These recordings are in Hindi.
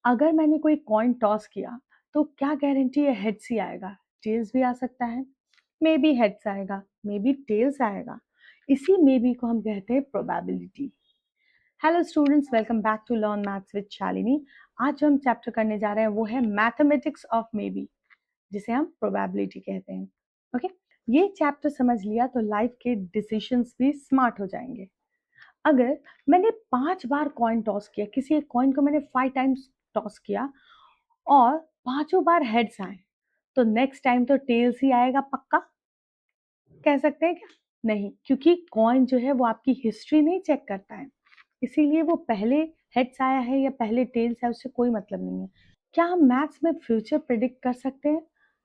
अगर मैंने कोई कॉइन टॉस किया तो क्या गारंटी है हेड्स ही आएगा? टेल्स भी आ सकता है। मे बी हेड्स आएगा, मे बी टेल्स आएगा। इसी मे बी को हम कहते हैं probability. Hello students, welcome back to learn maths with Shalini. आज जो हम चैप्टर करने जा रहे हैं वो है मैथमेटिक्स ऑफ मे बी, जिसे हम प्रोबेबिलिटी कहते हैं। ओके, ये चैप्टर समझ लिया तो लाइफ के डिसीजंस भी स्मार्ट हो जाएंगे। अगर मैंने 5 बार कॉइन टॉस किया, किसी एक कॉइन को मैंने 5 टाइम्स टॉस किया और पांचों बार हेड्स आए, तो नेक्स्ट टाइम तो टेल्स ही आएगा पक्का। कह सकते हैं क्या? नहीं, क्योंकि कॉइन जो है वो आपकी हिस्ट्री नहीं चेक करता है, इसीलिए वो पहले हेड्स आया है या पहले टेल्स है उससे कोई मतलब नहीं है। क्या हम मैथ्स में फ्यूचर प्रिडिक्ट कर सकते हैं?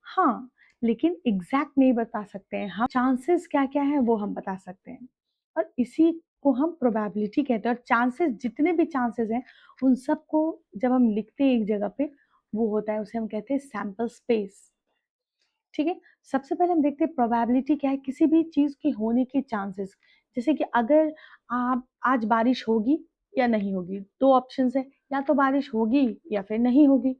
हाँ, लेकिन एग्जैक्ट नहीं बता सकते हैं। हम चांसेस क्या क्या है वो हम बता सकते हैं, और इसी को हम प्रोबेबिलिटी कहते हैं। और चांसेस, जितने भी चांसेस हैं उन सबको जब हम लिखते हैं एक जगह पे, वो होता है, उसे हम कहते हैं सैंपल स्पेस। ठीक है, सबसे पहले हम देखते हैं प्रोबेबिलिटी क्या है, किसी भी चीज के होने के चांसेस। जैसे कि अगर आप आज बारिश होगी या नहीं होगी, दो ऑप्शंस है, या तो बारिश होगी या फिर नहीं होगी।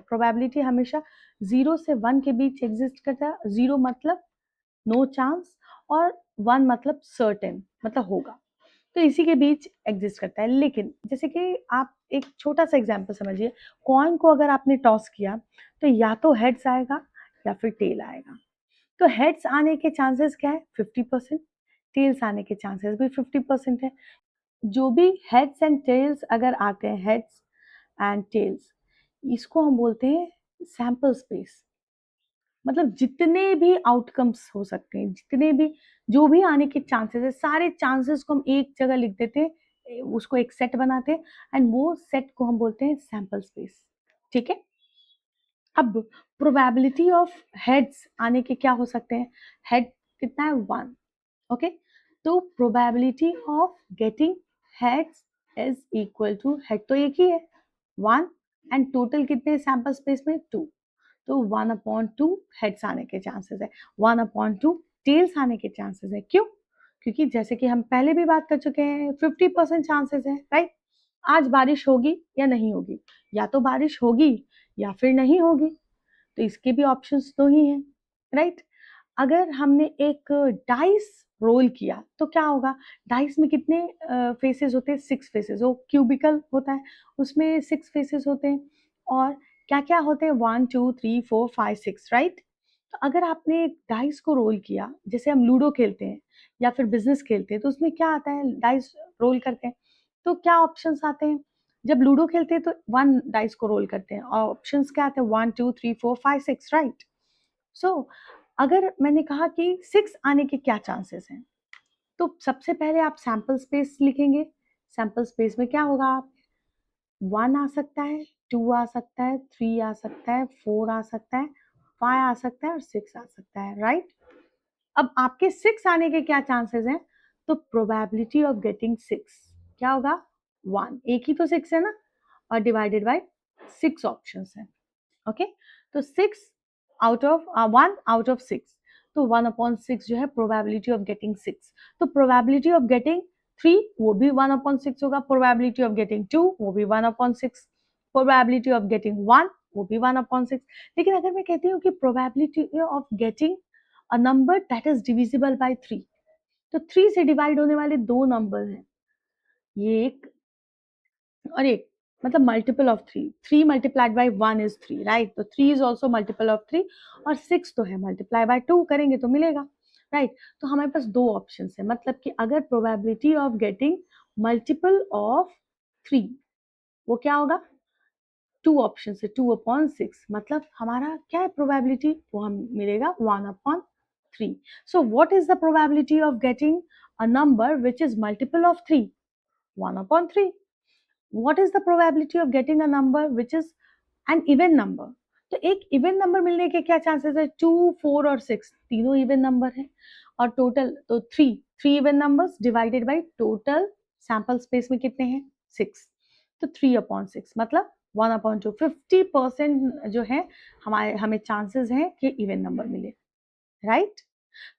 प्रोबेबिलिटी हमेशा 0 से 1 के बीच एग्जिस्ट करता है। 0 मतलब नो चांस और 1 मतलब सर्टेन, मतलब होगा। तो इसी के बीच एग्जिस्ट करता है। लेकिन जैसे कि आप एक छोटा सा एग्जांपल समझिए, कॉइन को अगर आपने टॉस किया तो या तो हेड्स आएगा या फिर टेल आएगा। तो हेड्स आने के चांसेस क्या है? 50%। टेल्स आने के चांसेस भी 50% है। जो भी हेड्स एंड टेल्स अगर आते हैं, हेड्स एंड टेल्स, इसको हम बोलते हैं सैंपल स्पेस। मतलब जितने भी आउटकम्स हो सकते हैं, जितने भी जो भी आने के चांसेस है, सारे चांसेस को हम एक जगह लिख देते हैं, उसको एक सेट बनाते हैं, एंड वो सेट को हम बोलते हैं सैंपल स्पेस। ठीक है, अब प्रोबेबिलिटी ऑफ हेड्स आने के क्या हो सकते हैं? हेड कितना है? 1। ओके, तो probability of getting heads is equal to, head तो एक ही है 1, एंड टोटल कितने सैंपल स्पेस में? 2। तो 1/2 हेड्स आने के चांसेस है, 1/2 टेल्स आने के चांसेस है। क्यों? क्योंकि जैसे कि हम पहले भी बात कर चुके हैं, 50% चांसेस है, राइट? आज बारिश होगी या नहीं होगी, या तो बारिश होगी या फिर नहीं होगी, तो इसके भी ऑप्शंस दो ही हैं, राइट? अगर हमने एक डाइस रोल किया तो क्या होगा? डाइस में कितने फेसेस होते हैं? 6 फेसेस। वो क्यूबिकल होता है, उसमें 6 फेसेस होते हैं। और क्या क्या होते हैं? 1 2 3 4 5 6, राइट? तो अगर आपने एक डाइस को रोल किया, जैसे हम लूडो खेलते हैं या फिर बिजनेस खेलते हैं, तो उसमें क्या आता है? डाइस रोल करते हैं, तो क्या ऑप्शंस आते हैं? जब लूडो खेलते हैं तो 1 डाइस को रोल करते हैं, और ऑप्शंस क्या आते हैं? 1 2 3 4 5 6, राइट? सो अगर मैंने कहा कि 6 आने के क्या चांसेस हैं, तो सबसे पहले आप सैंपल स्पेस लिखेंगे। सैंपल स्पेस में क्या होगा? आप 1 आ सकता है, 2 आ सकता है, 3 आ सकता है, 4 आ सकता है, 5 आ सकता है और 6 आ सकता है, राइट? अब आपके 6 आने के क्या चांसेस हैं? तो प्रोबेबिलिटी ऑफ गेटिंग 6 क्या होगा? 1। एक ही तो 6 है ना, और डिवाइडेड बाय 6 ऑप्शंस हैं। ओके, तो 6 आउट ऑफ 1 आउट ऑफ 6, तो 1/6 जो है प्रोबेबिलिटी ऑफ गेटिंग 6। तो प्रोबेबिलिटी ऑफ गेटिंग 3 वो भी 1/6 होगा, प्रोबेबिलिटी ऑफ गेटिंग 2 वो भी 1/6, प्रोबेबिलिटी ऑफ गेटिंग 1 वो भी 1/6। लेकिन अगर मैं कहती हूँ कि probability of getting a number that is divisible by 3, तो 3 से डिवाइड होने वाले दो नंबर हैं, ये एक और एक, मतलब multiple of 3। 3 multiplied by 1 is 3, right? तो 3 इज ऑल्सो मल्टीपल ऑफ 3, और 6 तो है, मल्टीप्लाई बाय 2 करेंगे तो मिलेगा, राइट? तो हमारे पास दो ऑप्शन है, मतलब कि अगर probability of getting multiple of 3, वो क्या होगा? 2 ऑप्शन है, 2/6, मतलब हमारा क्या है प्रोबेबिलिटी? वो हम मिलेगा 1/3। So what is the probability of getting a number which is multiple of 3? 1/3। What is the probability of getting a number which is an even number? तो एक इवन नंबर मिलने के क्या चांसेस है? 2 4 और 6 तीनों इवन नंबर है, और टोटल तो 3 even numbers divided by total sample space में कितने हैं? 6। तो 3/6 मतलब 1/2, 50% जो है हमारे, हमें चांसेस हैं कि इवन नंबर मिले, राइट?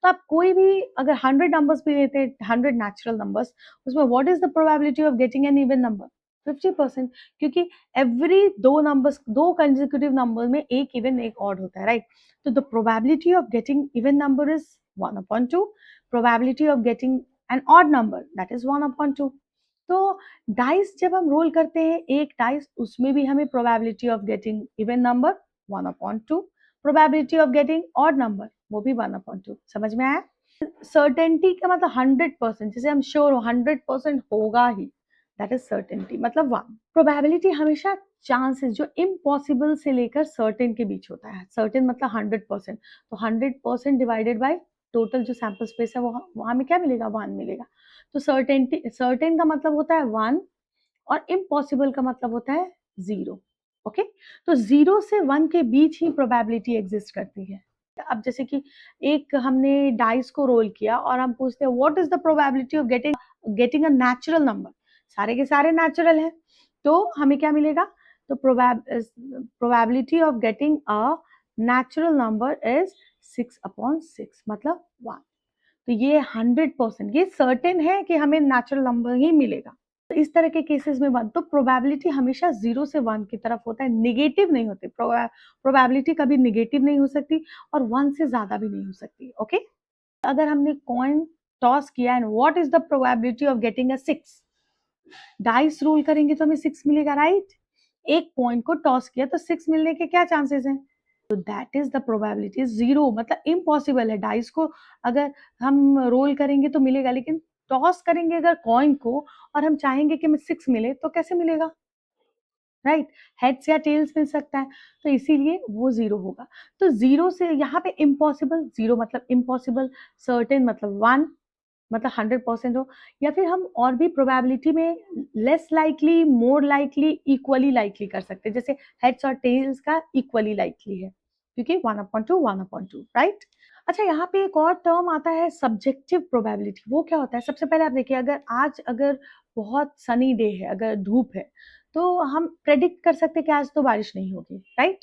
तो आप कोई भी अगर 100 नंबर्स भी लेते हैं, 100 नेचुरल नंबर्स, उसमें what is the probability of getting an even number? 50%, क्योंकि एवरी दो कंसेक्यूटिव नंबर में एक इवन एक ऑड होता है, राइट? तो the probability of getting even number is 1/2, probability of getting an odd number that is 1/2। तो डाइस जब हम रोल करते हैं एक डाइस, उसमें भी हमें probability of getting even number 1/2, probability of getting odd number वो भी 1/2। समझ में आया? सर्टेनिटी का मतलब 100%, जैसे हम श्योर हो 100% होगा ही, दैट इज सर्टेनिटी, मतलब 1। प्रोबेबिलिटी हमेशा चांसेस जो इम्पॉसिबल से लेकर सर्टेन के बीच होता है। सर्टेन मतलब 100%, तो 100% डिवाइडेड बाय टोटल जो सैंपल स्पेस है वो हमें क्या मिलेगा? 1 मिलेगा। तो सर्टेन का मतलब होता है 1 और इम्पॉसिबल का मतलब होता है 0। ओके, तो 0 से 1 के बीच ही प्रोबेबिलिटी एग्जिस्ट करती है। अब जैसे कि एक हमने डाइस को रोल किया और हम पूछते हैं what is the probability of getting a natural number, सारे के सारे नेचुरल हैं, तो हमें क्या मिलेगा? तो probability of getting a natural number is 6/6, मतलब 1। तो ये 100%, ये सर्टेन है कि हमें नेचुरल नंबर ही मिलेगा। तो इस तरह के केसेस में 1, तो प्रोबेबिलिटी हमेशा 0 से 1 की तरफ होता है, नेगेटिव नहीं होती। प्रोबेबिलिटी कभी नेगेटिव नहीं हो सकती और 1 से ज़्यादा भी नहीं हो सकती। ओके, अगर हमने कॉइन टॉस किया and what is the probability of getting a 6, dice role करेंगे तो हमें 6 मिलेगा, राइट? एक पॉइंट को टॉस किया तो 6 मिलने के क्या चांसेस हैं? तो दैट इज द प्रोबेबिलिटी 0, मतलब इम्पॉसिबल है। डाइस को अगर हम रोल करेंगे तो मिलेगा, लेकिन टॉस करेंगे अगर कॉइन को और हम चाहेंगे कि हमें 6 मिले तो कैसे मिलेगा? राइट, हेड्स या टेल्स मिल सकता है, तो इसीलिए वो 0 होगा। तो 0 से यहाँ पे इम्पॉसिबल, 0 मतलब इम्पॉसिबल, सर्टेन मतलब 1, मतलब 100% हो, या फिर हम और भी प्रोबेबिलिटी में less likely, more likely, equally likely कर सकते हैं। जैसे हेड्स और टेल्स का इक्वली लाइकली है, क्योंकि 1/2, राइट? अच्छा, यहाँ पे एक और टर्म आता है सब्जेक्टिव प्रोबेबिलिटी। वो क्या होता है? सबसे पहले आप देखिए, अगर बहुत सनी डे है, अगर धूप है, तो हम प्रेडिक्ट कर सकते हैं कि आज तो बारिश नहीं होगी, राइट?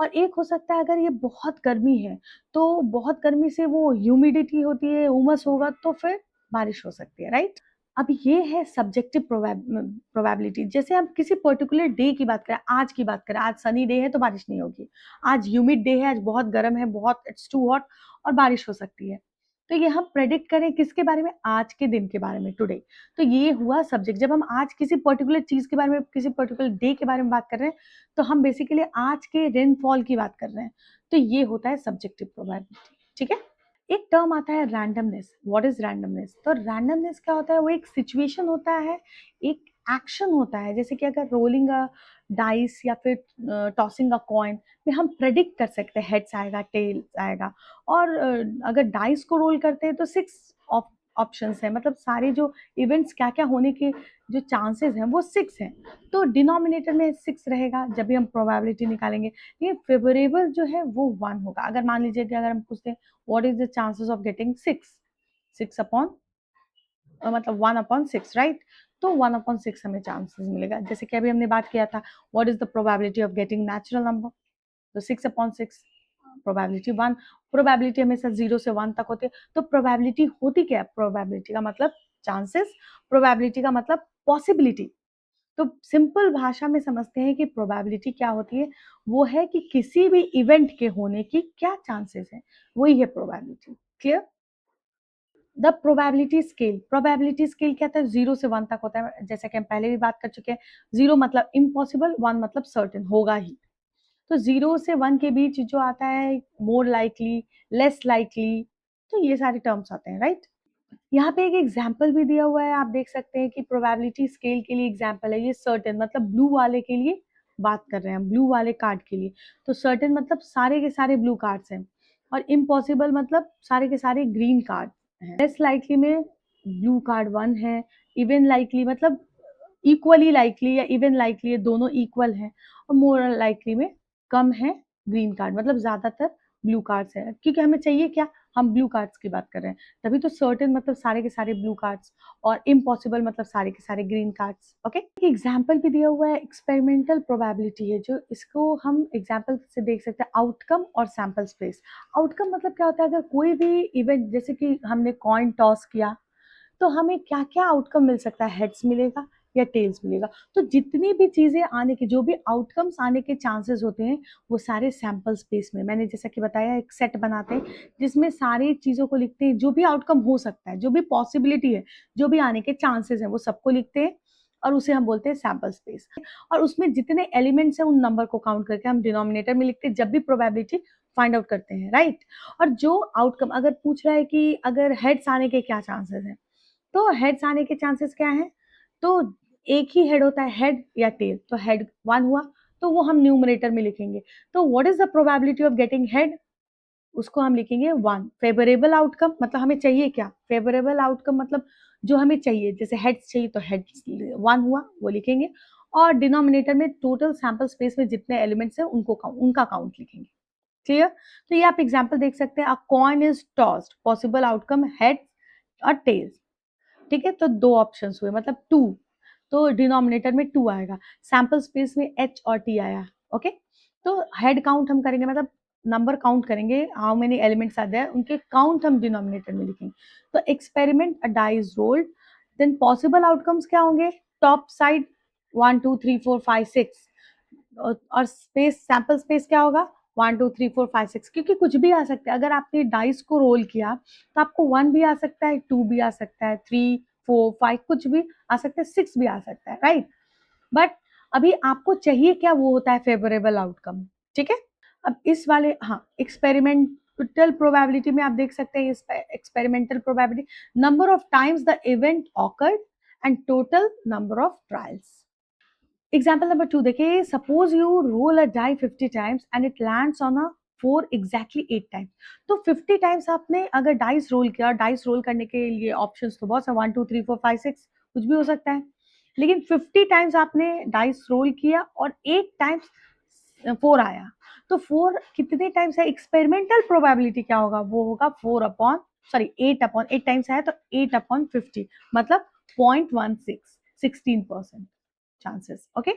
और एक हो सकता है अगर ये बहुत गर्मी है, तो बहुत गर्मी से वो ह्यूमिडिटी होती है, उमस होगा, तो फिर बारिश हो सकती है, राइट? अब ये है सब्जेक्टिव प्रोबेबिलिटी। जैसे हम किसी पर्टिकुलर डे की बात करें, आज की बात करें, आज सनी डे है तो बारिश नहीं होगी, आज ह्यूमिड डे है, आज बहुत गर्म है, बहुत इट्स टू हॉट, और बारिश हो सकती है। तो ये हम प्रेडिक्ट करें किसके बारे में? आज के दिन के बारे में, टुडे। तो ये हुआ सब्जेक्ट। जब हम आज किसी पर्टिकुलर चीज के बारे में, किसी पर्टिकुलर डे के बारे में बात कर रहे हैं, तो हम बेसिकली आज के रेनफॉल की बात कर रहे हैं, तो ये होता है सब्जेक्टिव प्रोबेबिलिटी। ठीक है, एक टर्म आता है रैंडमनेस। What is randomness? तो रैंडमनेस क्या होता है? वो एक सिचुएशन होता है, एक एक्शन होता है, जैसे कि अगर रोलिंग अ डाइस या फिर टॉसिंग अ कॉइन में हम प्रेडिक्ट कर सकते हैं हेड्स आएगा, टेल्स आएगा, और अगर डाइस को रोल करते हैं तो 6 ऑप्शंस हैं, मतलब सारे जो इवेंट्स क्या क्या होने के जो चांसेस हैं वो 6 हैं। तो डिनोमिनेटर में 6 रहेगा जब भी हम प्रोबेबिलिटी निकालेंगे, लेकिन फेवरेबल जो है वो 1 होगा। अगर मान लीजिए कि अगर हम पूछते हैं what is the chances of getting 6 upon मतलब 1/6, राइट? तो 1/6 हमें चांसेस मिलेगा। जैसे कि अभी हमने बात किया था what is the probability of getting natural number, तो 6/6, प्रोबेबिलिटी 1। प्रोबेबिलिटी हमेशा 0 से 1 तक होती है। तो प्रोबेबिलिटी होती क्या है? प्रोबेबिलिटी का मतलब चांसेस, प्रोबेबिलिटी का मतलब पॉसिबिलिटी। तो सिंपल भाषा में समझते हैं कि प्रोबेबिलिटी क्या होती है? वो है कि किसी भी इवेंट के होने की क्या चांसेस है, वही है probability. Clear? The probability scale क्या होता है? 0 से 1 तक होता है, जैसे कि हम पहले भी बात कर चुके हैं। 0 मतलब इम्पॉसिबल, 1 मतलब सर्टेन, होगा ही। तो 0 से 1 के बीच जो आता है मोर लाइकली, लेस लाइकली, तो ये सारे टर्म्स आते हैं, राइट? यहाँ पे एक एग्जाम्पल भी दिया हुआ है, आप देख सकते हैं कि प्रोबेबिलिटी स्केल के लिए एग्जाम्पल है ये। सर्टेन मतलब ब्लू वाले के लिए बात कर रहे हैं, ब्लू वाले कार्ड के लिए। तो सर्टेन मतलब सारे के सारे ब्लू कार्ड्स हैं, और इम्पॉसिबल मतलब सारे के सारे ग्रीन कार्ड हैं। लेस लाइकली में ब्लू कार्ड 1 है, इवन लाइकली मतलब इक्वली लाइकली या इवन लाइकली, ये दोनों इक्वल हैं, और मोर लाइकली में कम है ग्रीन कार्ड, मतलब ज्यादातर ब्लू कार्ड्स है, क्योंकि हमें चाहिए क्या? हम ब्लू कार्ड्स की बात कर रहे हैं, तभी तो सर्टेन मतलब सारे के सारे ब्लू कार्ड्स, और इम्पॉसिबल मतलब सारे के सारे ग्रीन कार्ड्स। ओके, एग्जाम्पल भी दिया हुआ है, एक्सपेरिमेंटल प्रोबेबिलिटी है, जो इसको हम एग्जाम्पल से देख सकते हैं, आउटकम और सैंपल स्पेस। आउटकम मतलब क्या होता है? अगर कोई भी इवेंट, जैसे कि हमने कॉइन टॉस किया, तो हमें क्या क्या आउटकम मिल सकता है? हेड्स मिलेगा, या टेल्स मिलेगा। तो जितनी भी चीज़ें आने की, जो भी आउटकम्स आने के चांसेस होते हैं, वो सारे सैंपल स्पेस में, मैंने जैसा कि बताया एक सेट बनाते हैं जिसमें सारी चीज़ों को लिखते हैं, जो भी आउटकम हो सकता है, जो भी पॉसिबिलिटी है, जो भी आने के चांसेस हैं, वो सबको लिखते हैं और उसे हम बोलते हैं सैंपल स्पेस। और उसमें जितने एलिमेंट्स हैं उन नंबर को काउंट करके हम डिनोमिनेटर में लिखते हैं जब भी प्रोबेबिलिटी फाइंड आउट करते हैं, राइट। और जो आउटकम अगर पूछ रहा है कि अगर हेड्स आने के क्या चांसेस हैं, तो हेड्स आने के चांसेस क्या हैं? तो एक ही हेड होता है, हेड या टेल। तो हेड 1 हुआ, तो वो हम न्यूमरेटर में लिखेंगे। तो what is the probability of getting head? उसको हम लिखेंगे 1। फेवरेबल आउटकम मतलब हमें चाहिए क्या? फेवरेबल आउटकम मतलब जो हमें चाहिए, जैसे हेड्स चाहिए तो हेड्स 1 हुआ, वो लिखेंगे। और डिनोमिनेटर में टोटल सैंपल स्पेस में जितने एलिमेंट्स हैं उनका काउंट लिखेंगे। क्लियर? तो ये आप एग्जांपल देख सकते हैं। अ coin is tossed, possible outcome heads और टेल्स। ठीक है, तो 2 ऑप्शंस हुए मतलब 2। तो डिनोमिनेटर में 2 आएगा, सैंपल स्पेस में एच और टी आया। ओके, तो हेड काउंट हम करेंगे, मतलब नंबर काउंट करेंगे, how many elements are there, उनके काउंट हम डिनोमिनेटर में लिखेंगे। तो experiment a dice rolled, then possible outcomes क्या होंगे? टॉप साइड 1 2 3 4 5 6, और स्पेस, सैंपल स्पेस क्या होगा? 1 2 3 4 5 6, क्योंकि कुछ भी आ सकता है। अगर आपने डाइस को रोल किया तो आपको 1 भी आ सकता है, 2 भी आ सकता है, 3 4 5 कुछ भी आ सकता है, 6 भी आ सकता है, राइट। बट अभी आपको चाहिए क्या? वो होता है फेवरेबल आउटकम। ठीक है, अब इस वाले, हाँ, एक्सपेरिमेंटल प्रोबेबिलिटी में आप देख सकते हैं, experimental probability number of times the event occurred and total number of trials. Example number 2 देखिए, suppose you roll a die 50 times and it lands on a 4 exactly 8 times. तो 50 टाइम्स आपने अगर डाइस रोल किया, डाइस रोल करने के लिए ऑप्शंस तो बहुत है, 1 2 3 4 5 6 कुछ भी हो सकता है, लेकिन 50 टाइम्स आपने डाइस रोल किया और 8 टाइम्स 4 आया। तो 4 कितने टाइम्स है? एक्सपेरिमेंटल प्रोबेबिलिटी क्या होगा? वो होगा 4 अपॉन, सॉरी 8 अपॉन, 8 टाइम्स आया तो 8 अपॉन 50, मतलब 0.16, 16% chances. Okay,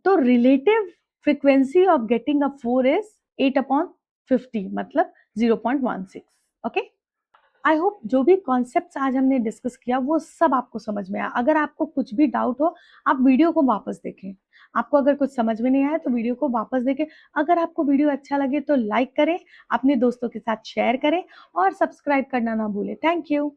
तो relative frequency of getting a 4 is 8 upon 50, मतलब 0.16. ओके, आई होप जो भी कॉन्सेप्ट्स आज हमने डिस्कस किया वो सब आपको समझ में आया। अगर आपको कुछ भी डाउट हो, आप वीडियो को वापस देखें। आपको अगर कुछ समझ में नहीं आया तो वीडियो को वापस देखें। अगर आपको वीडियो अच्छा लगे तो लाइक करें, अपने दोस्तों के साथ शेयर करें और सब्सक्राइब करना ना भूलें। Thank you.